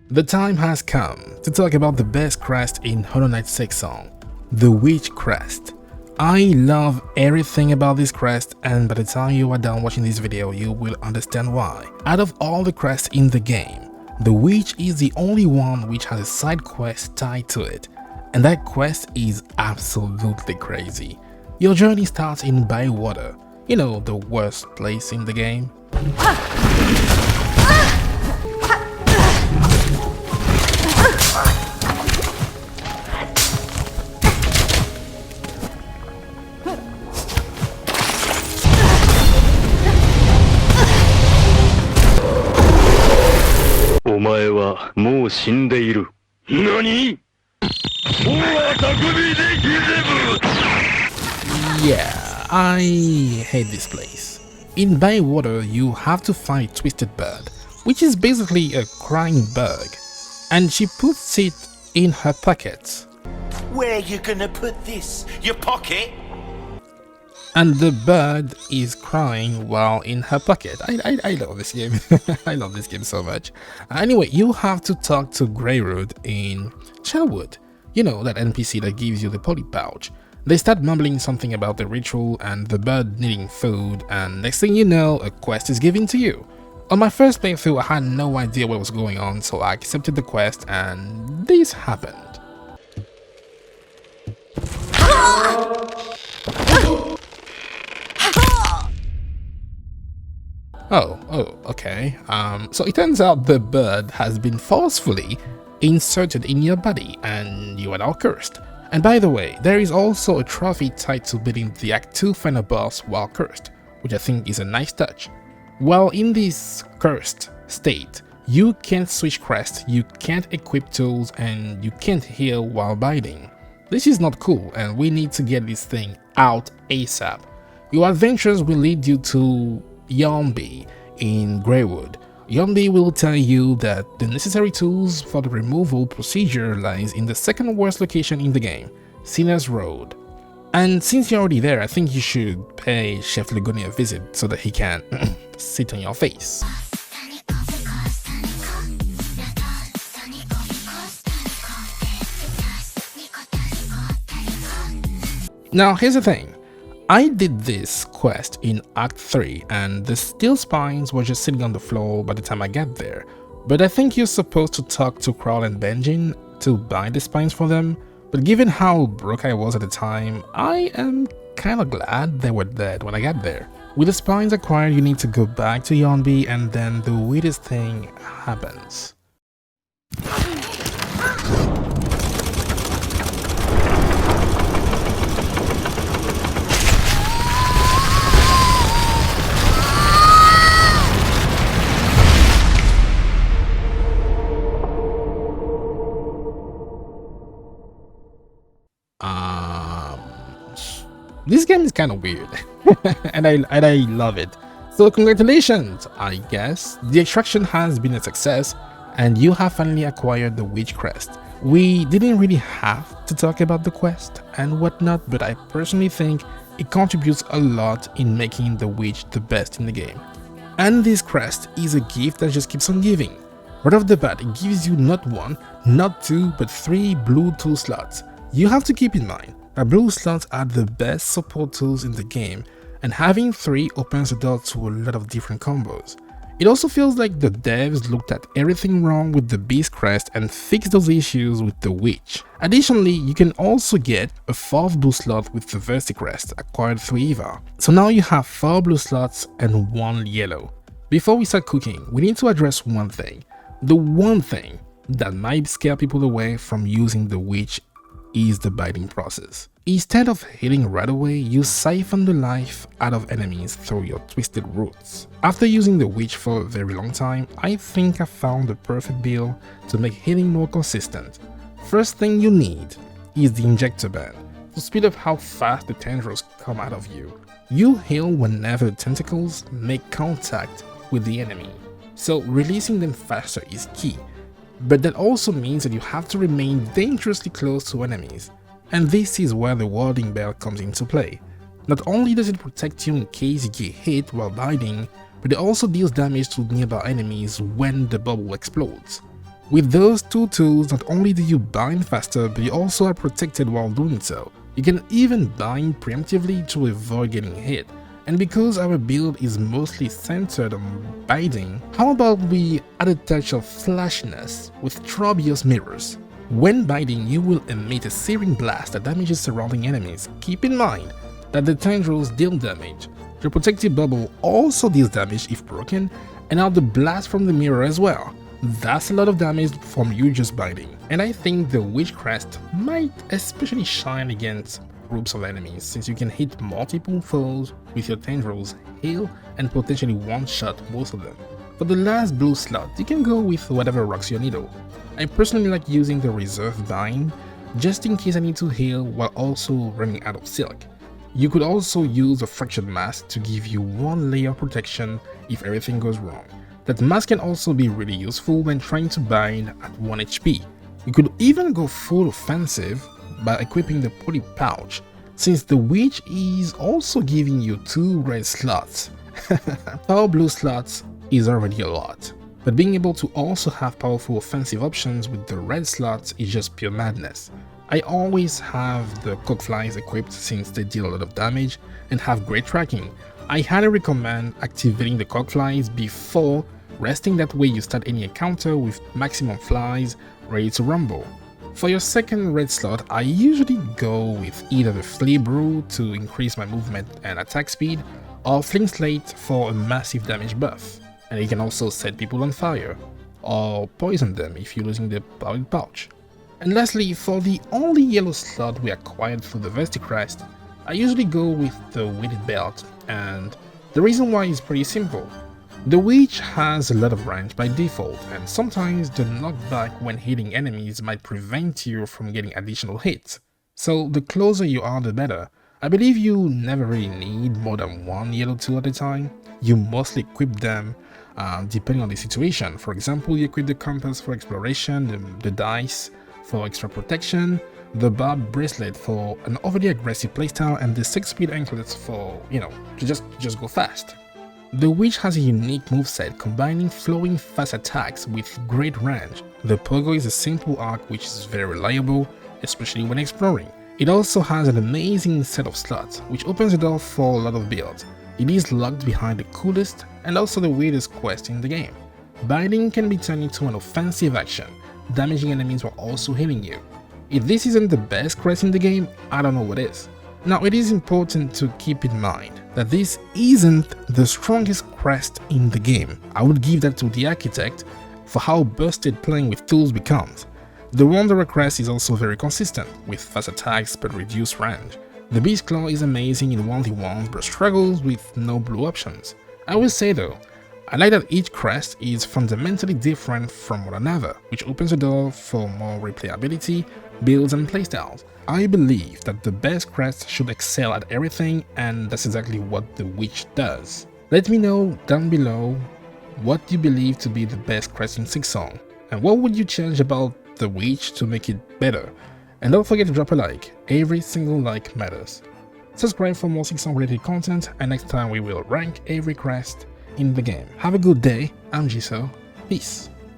The time has come to talk about the best crest in Hornet Silksong, the Witch Crest. I love everything about this crest, and by the time you are done watching this video, you will understand why. Out of all the crests in the game, the Witch is the only one which has a side quest tied to it, and that quest is absolutely crazy. Your journey starts in Bywater, you know, the worst place in the game. Yeah, I hate this place. In Bywater, you have to fight Twisted Bird, which is basically a crying bug, and she puts it in her pocket. Where you gonna put this? Your pocket? And the bird is crying while in her pocket. I love this game. I love this game so much. Anyway, you have to talk to Greyroot in Chelwood. You know, that NPC that gives you the poly pouch. They start mumbling something about the ritual and the bird needing food, and next thing you know, a quest is given to you. On my first playthrough, I had no idea what was going on, so I accepted the quest and this happened. Oh, okay. So it turns out the bird has been forcefully inserted in your body and you are now cursed. And by the way, there is also a trophy tied to beating the Act 2 final boss while cursed, which I think is a nice touch. While in this cursed state, you can't switch crests, you can't equip tools, and you can't heal while biting. This is not cool, and we need to get this thing out ASAP. Your adventures will lead you to Yombi in Greywood. Yombi will tell you that the necessary tools for the removal procedure lies in the second worst location in the game, Sinner's Road. And since you're already there, I think you should pay Chef Legone a visit so that he can sit on your face. Now here's the thing. I did this quest in Act 3 and the steel spines were just sitting on the floor by the time I got there, but I think you're supposed to talk to Kral and Benjin to buy the spines for them, but given how broke I was at the time, I am kinda glad they were dead when I got there. With the spines acquired, you need to go back to Yonbi and then the weirdest thing happens. This game is kind of weird and I love it. So congratulations, I guess. The extraction has been a success and you have finally acquired the Witch Crest. We didn't really have to talk about the quest and whatnot, but I personally think it contributes a lot in making the Witch the best in the game. And this crest is a gift that just keeps on giving. Right off the bat, it gives you not one, not two, but 3 blue tool slots. You have to keep in mind that blue slots are the best support tools in the game, and having 3 opens the door to a lot of different combos. It also feels like the devs looked at everything wrong with the Beast Crest and fixed those issues with the Witch. Additionally, you can also get a 4th blue slot with the Versi Crest acquired through Eva. So now you have 4 blue slots and 1 yellow. Before we start cooking, we need to address one thing. The one thing that might scare people away from using the Witch is the biting process. Instead of hitting right away, you siphon the life out of enemies through your twisted roots. After using the Witch for a very long time, I think I found the perfect build to make healing more consistent. First thing you need is the injector band to speed up how fast the tendrils come out of you. You heal whenever tentacles make contact with the enemy, so releasing them faster is key. But that also means that you have to remain dangerously close to enemies, and this is where the warding bell comes into play. Not only does it protect you in case you get hit while biting, but it also deals damage to nearby enemies when the bubble explodes. With those two tools, not only do you bind faster, but you also are protected while doing so. You can even bind preemptively to avoid getting hit. And because our build is mostly centered on binding, how about we add a touch of flashiness with Trobios mirrors? When binding, you will emit a searing blast that damages surrounding enemies. Keep in mind that the tendrils deal damage. The protective bubble also deals damage if broken, and now the blast from the mirror as well. That's a lot of damage from you just binding. And I think the Witch Crest might especially shine against groups of enemies, since you can hit multiple foes with your tendrils, heal, and potentially one-shot most of them. For the last blue slot, you can go with whatever rocks your needle. I personally like using the reserve bind, just in case I need to heal while also running out of silk. You could also use a fractured mask to give you one layer of protection if everything goes wrong. That mask can also be really useful when trying to bind at 1 HP. You could even go full offensive by equipping the poly pouch, since the witch is also giving you 2 red slots. Power blue slots is already a lot, but being able to also have powerful offensive options with the red slots is just pure madness. I always have the cockflies equipped since they deal a lot of damage and have great tracking. I highly recommend activating the cockflies before resting, that way you start any encounter with maximum flies ready to rumble. For your second red slot, I usually go with either the Flea Brew to increase my movement and attack speed, or Fling Slate for a massive damage buff, and you can also set people on fire, or poison them if you're using the powered pouch. And lastly, for the only yellow slot we acquired through the Witch Crest, I usually go with the weighted belt, and the reason why is pretty simple. The witch has a lot of range by default, and sometimes the knockback when hitting enemies might prevent you from getting additional hits. So the closer you are, the better. I believe you never really need more than one yellow tool at a time. You mostly equip them depending on the situation. For example, you equip the compass for exploration, the dice for extra protection, the barbed bracelet for an overly aggressive playstyle, and the 6-speed anklets for, to just go fast. The witch has a unique moveset combining flowing fast attacks with great range. The pogo is a simple arc which is very reliable, especially when exploring. It also has an amazing set of slots, which opens the door for a lot of builds. It is locked behind the coolest and also the weirdest quest in the game. Binding can be turned into an offensive action, damaging enemies while also healing you. If this isn't the best crest in the game, I don't know what is. Now, it is important to keep in mind that this isn't the strongest crest in the game. I would give that to the architect for how busted playing with tools becomes. The Wanderer crest is also very consistent, with fast attacks but reduced range. The Beast Claw is amazing in 1v1s but struggles with no blue options. I will say though, I like that each crest is fundamentally different from one another, which opens the door for more replayability, builds and playstyles. I believe that the best crest should excel at everything, and that's exactly what the witch does. Let me know down below what you believe to be the best crest in Silksong, and what would you change about the witch to make it better. And don't forget to drop a like, every single like matters. Subscribe for more Silksong related content, and next time we will rank every crest in the game. Have a good day, I'm Jisoo, peace.